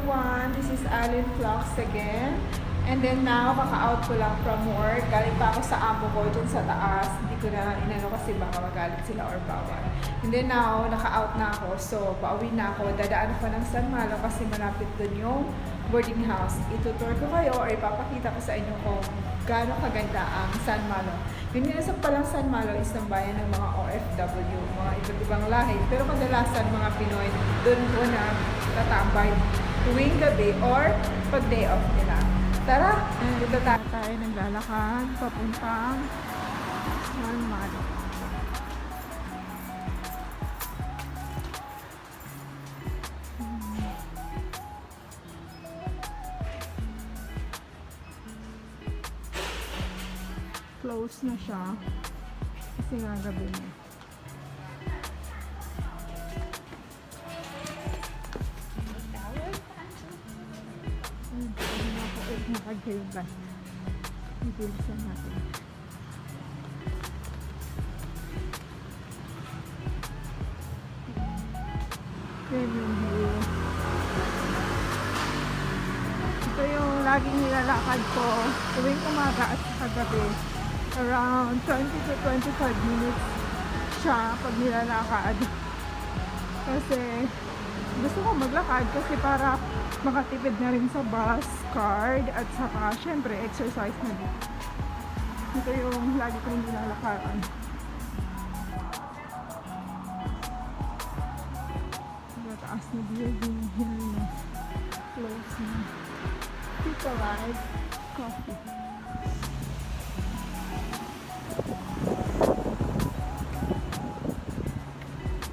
everyone, this is Alin Vlogs again. And then now, kaka-out ko lang from work. Galing pa ako sa amo ko dyan sa taas. Hindi ko na inano kasi baka magalit sila or bawal. And then now, naka-out na ako. So, pauwi na ako. Dadaan pa ng San Malo kasi malapit dun yung boarding house. Itutour ko kayo or ipapakita ko sa inyo kung gaano kaganda ang San Malo. Yung nilasap palang San Malo is ng bayan ng mga OFW, mga iba't ibang lahi. Pero kadalasan mga Pinoy, dun po na tatambay tuwing gabi or pag day off nila. Tara, dito tayo naglalakad papuntang San Malo. Close na siya kasi nga gabi na. Nakagayugan. Ibilisan natin. Yan yung view. Ito yung laging nilalakad ko tuwing umaga at kagabi. Around 20 to 25 minutes siya pag nilalakad. Kasi gusto ko maglakad kasi para makatipid na rin sa bus, card, at saka syempre exercise na din. Ito yung lagi ko rin nilalakaran. Taas na building, hill na, close na. People Live Coffee.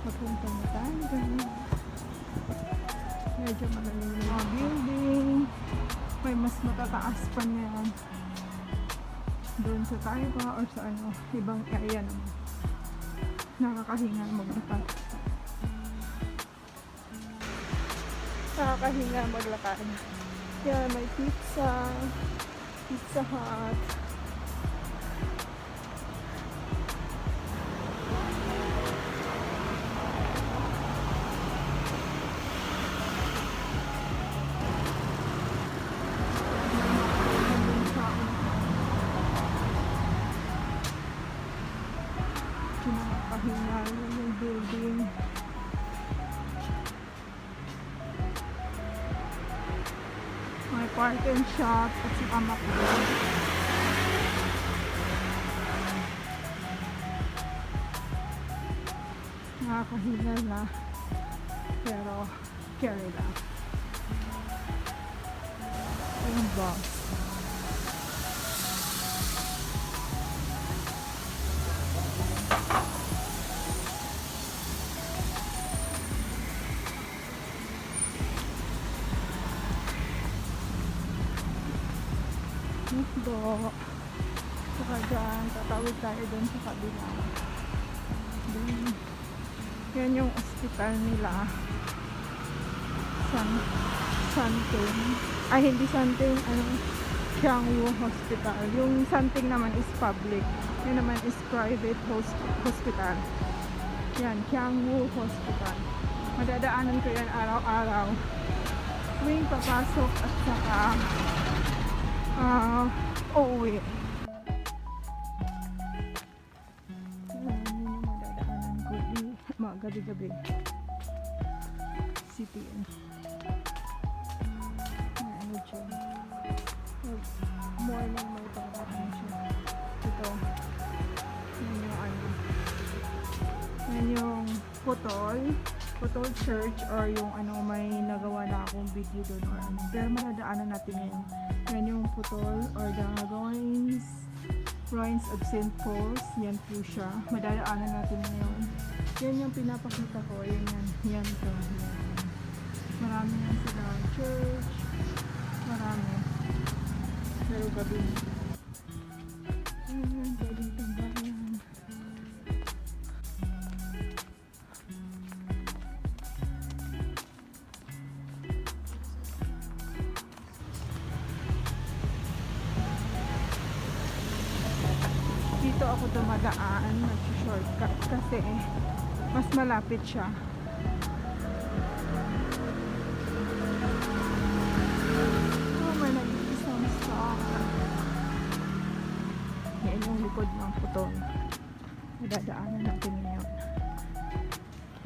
Papunta na tayo. Medyo malalim yung mga building. May mas matataas pa niyan doon sa Taiwan or sa ano, ibang area naman. Nakakahinga maglakad. Nakakahinga maglakad. Yan, may pizza, Pizza Hut. Nakakahinga yung building. May park and shop at saka makro. Nakakahinga na pero carry lang. Yung box. Do. Saka dyan, tatawid tayo dun sa kabila. Dun. Yan yung hospital nila. Santing. Ay, hindi Santing. Kyangwoo Hospital. Yung Santing naman is public. Yan naman is private hospital. Yan, Kyangwoo Hospital. Madadaanan ko yan araw-araw. Tuwing papasok at saka uuwi. Yun yung madadaanan ko mga gabi-gabi. CPN. Ano dyan? Morning may pagkakaroon siya. Ito. Yan yung ano. Yan yung Putol Church or yung ano, may nagawa na akong video doon or ano. Pero madadaanan natin ngayon. Yan yung Putol or the Ruins of St. Paul's. Yan po siya. Madadaanan natin ngayon. Yan yung pinapakita ko. Yan to. Yan. Marami yan sila. Church. Marami. Pero gabi. Ayan, pwedeng tambayan. Dito ako dumadaan, nag-shortcut kasi mas malapit siya. likod ng putol. Dadaanan natin ngayon.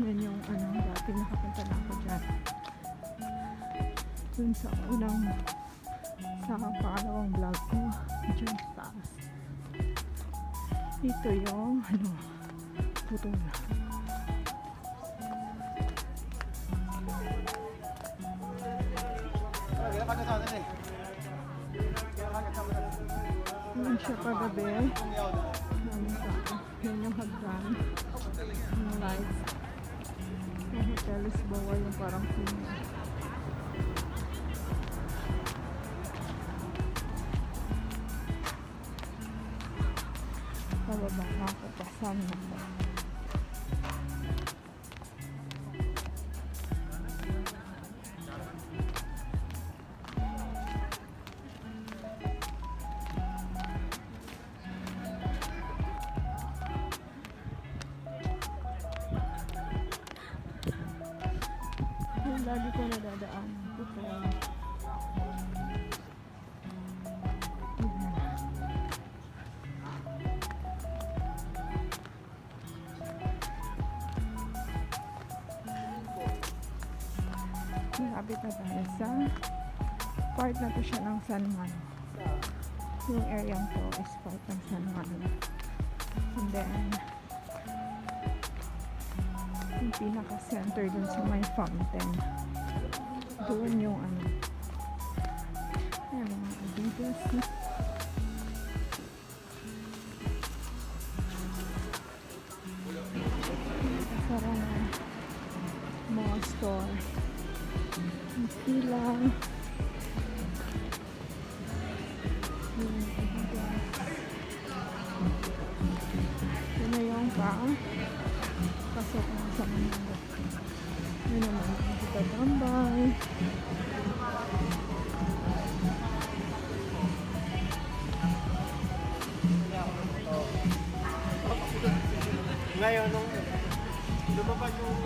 Yan yung dati nakapunta na ako dyan. Dun sa pangalawang vlog ko. Dyan sa taas. Ito yung putol. Yan siya pagabi. Maraming tao. Yan yung hagdan. Yung lights. Yung hotel is bawal yung parang sino. Pababa ako pasang na ba. Lagi ko nadadaan. Malapit na tayo sa part na to siya ng San Juan. Yung area to is part ng San Juan. And then yung pinaka-center dun sa may fountain. Doon yung ayan, mga Adidas. Kasara na mga store. Yung silang. Yung Adidas. Yun na yung pasok na sa Manila. Yun naman ang kitagambay. Ngayon, nung lumabas yung...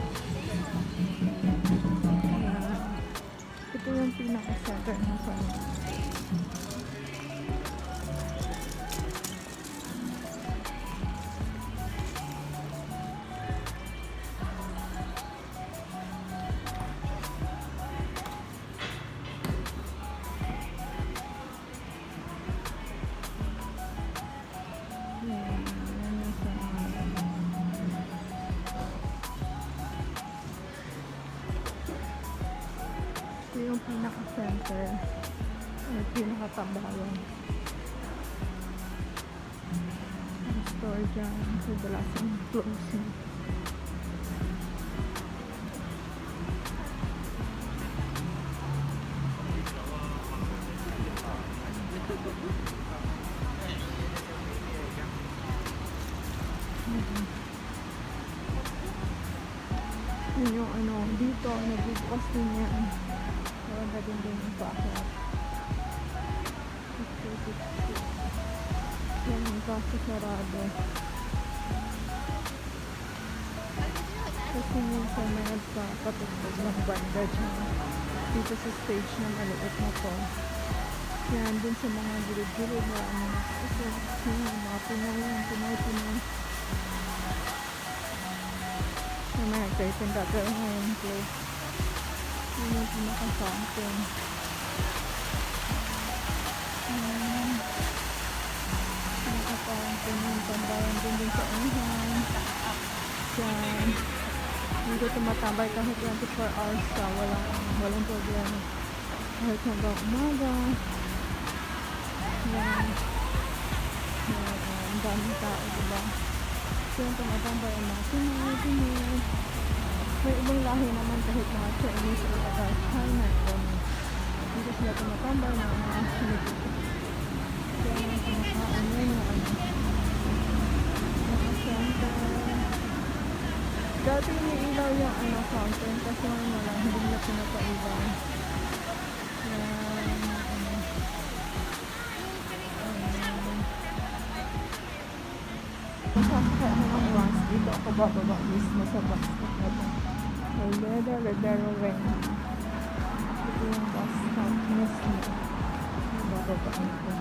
Ito yung pinaka-center ng Manila. Ito yung pinaka-center or pinaka-tambayan. Ang store dyan sa dalasang closing. Yun yung dito, nagbubukas din yan. Maganda din yung bakit. Yan yung kaso sarado. Kasi minsan may nagpapatugtog ng banda dyan. Dito sa stage na maliit na to. Yan, dun sa mga gilid-gilid na ito, yung mga Pinoy. Yung mga nagtitinda pero ngayon close. Yun yung pinaka-fountain. Pinaka-fountain yung tambayan din sa unahan. Yan. Dito tumatambay kahit 24 hours ka. Walang problema. Kahit hanggang umaga. Yan. Ang daming tao, diba? So yung tumatambay ang mga Pinoy. May ibang lahi naman kahit mga Chinese o taga China. Dito sila tumatambay ng mga Filipino. Kaya kumakaon yun yung nakasenta. Dati iniilaw yung fountain kasi wala, hindi nila pinapailaw. Masasakay ako ng once dito ako bababa mismo sa bus stop na ito. Oleda Rebero Ring. Ito yung bus stop mismo. Bababa ito.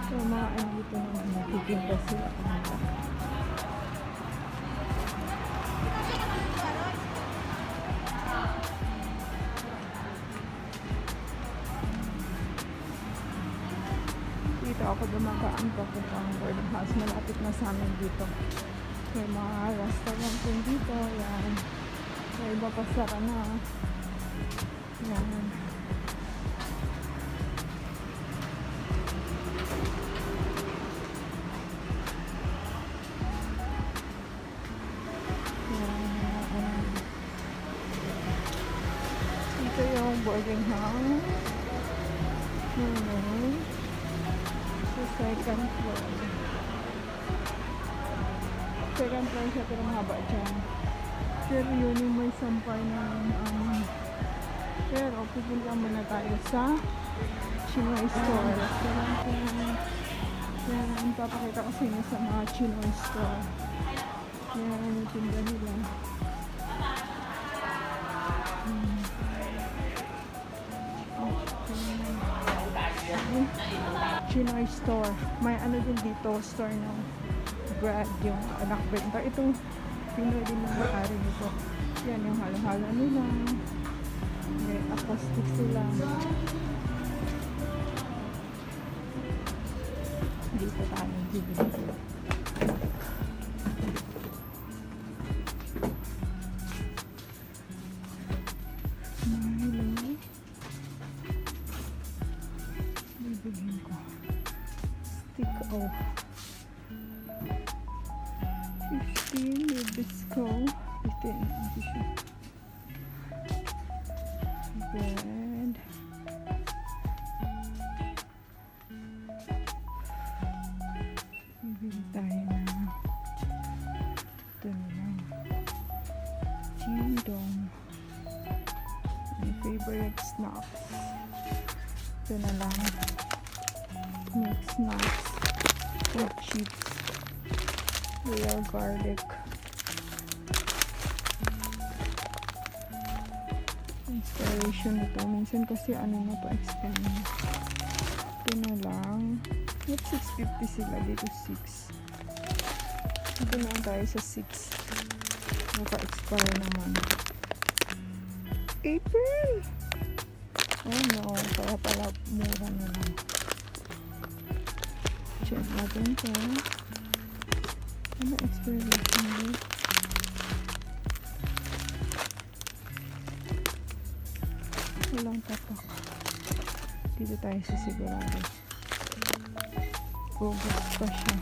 So, mga andito naman, nakikinda sila. Dito ako dumagaan papuntang boarding house. Malapit na sa amin dito. May mga restaurant din dito. Yan. May iba pa sara na. Yan. Yan. Ito yung boarding house. Yan. Sa second floor. Second floor siya pero mahaba dyan. Pero yun yung may sampay na pero pupunta muna tayo sa Chinoy store. Restaurant yan. Yan, papakita ko sa inyo sa mga Chinoy store. Yan, yung tinda nila. Chinoy store. May ano din dito, store ng bread, yung anak benta. Ito, Pinoy din yung may-ari nito. Yan yung halo-halo nila. May acoustic sila. Dito tayo bibili. Bibilhin ko. Stick off. 15 Nabisco. 15 tissue. Bread. Bibili tayo na ito na lang. Chindong. My favorite snacks. Ito na lang. Milk snacks. With chips. Real garlic. Expiration ito. Minsan kasi ano na to expire. Ito na lang. At 6.50 sila. Dito 6. Ito na tayo sa 6. Naka-expire naman. April! Oh no. Kaya pala mura na lang. Check natin ito. Ano expiration date? Walang tatak. Dito tayo sa sigurado. August pa siya.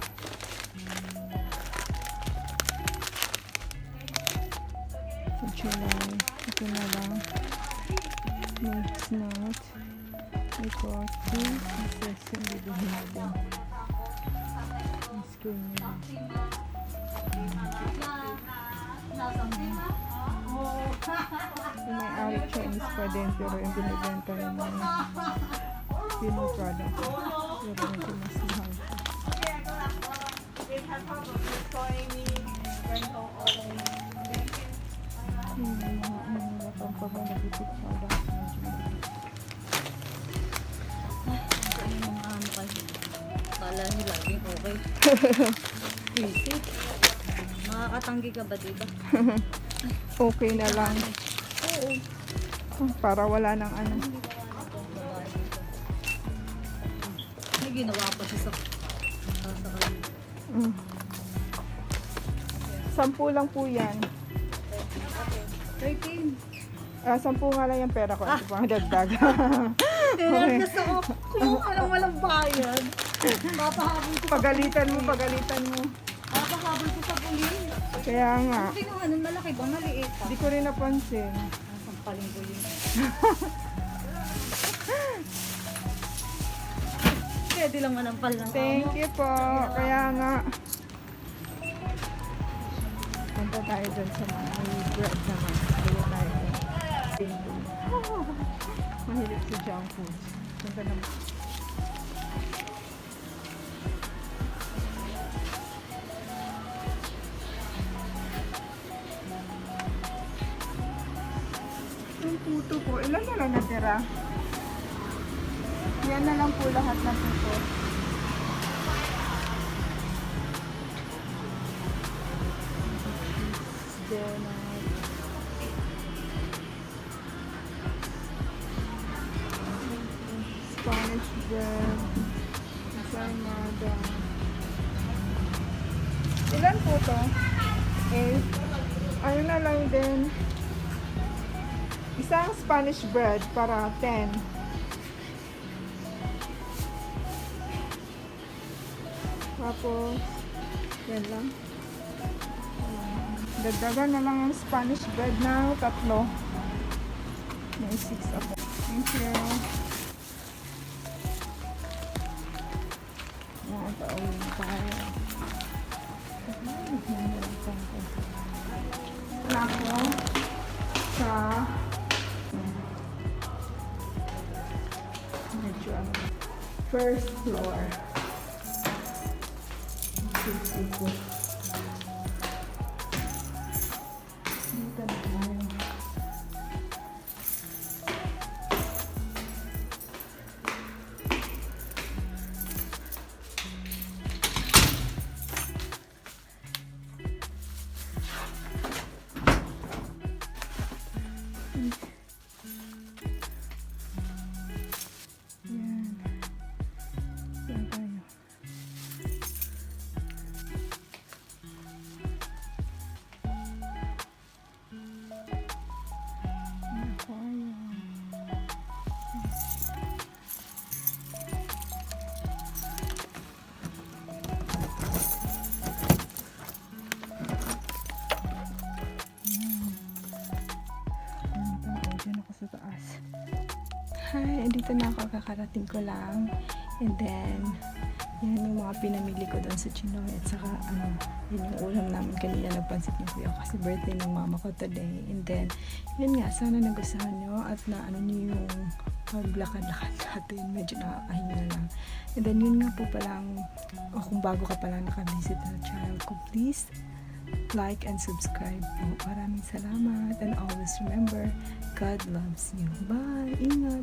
Sa July. Ito na lang. No, it's not. Ito. 2 pieces. Hindi din natin. Screen nila. Yung may-ari Chinese pa din pero yung binibenta rin ng Pinoy product. Pero medyo mas mahal siya. Yung mga ano pang pag-nagipit product. Medyo mahal. Kala niyo laging okay. Easy. Makakatanggi ka ba dito? Okay na lang. Oo. Para wala nang ano. May ginawa pa siya sa kanila. 10 lang po yan. 13. 10 nga lang yung pera ko. Ito pang dagdag. Tinervous ako. Kumuha lang walang bayad. Papahabol ko. Pagalitan mo. Papahabol ko sa pulis. Kaya nga. Ang kinuha nun, malaki ba? Maliit pa. Hindi ko rin napansin. Sampaling ko yun. Pwede lang manampal lang. Thank you po. Kaya nga. Punta tayo dun sa mga may bread naman. Kaya tayo. Mahilig sa junk food. Punta naman. Yung puto po. Ilan na lang natira? Yan na lang po lahat na po. Donut. Spanish bread. Ensaymada. Ilan po to? 8. Ayun na lang din. Isang Spanish bread para 10. Tapos, yan lang. Dagdagan na lang yung Spanish bread na 3. May 6 ako. Thank you. Yan, pauwi tayo. Wala ko sa medyo first floor. Dito na tayo. Yan. Yan tayo. Hi, dito na ako, kakarating ko lang. And then, yan yung mga pinamili ko doon sa Chinoy. At saka, yun yung ulam namin kanina, nagpansit ng kuya ko kasi birthday ng mama ko today. And then, yun nga, sana nagustuhan nyo at na nyo yung paglakad-lakad natin. Medyo nakakahinga lang. And then, yun nga po palang, o kung bago ka palang nakavisit na channel ko, please like and subscribe po. Maraming salamat. And always remember, God loves you. Bye! Ingat!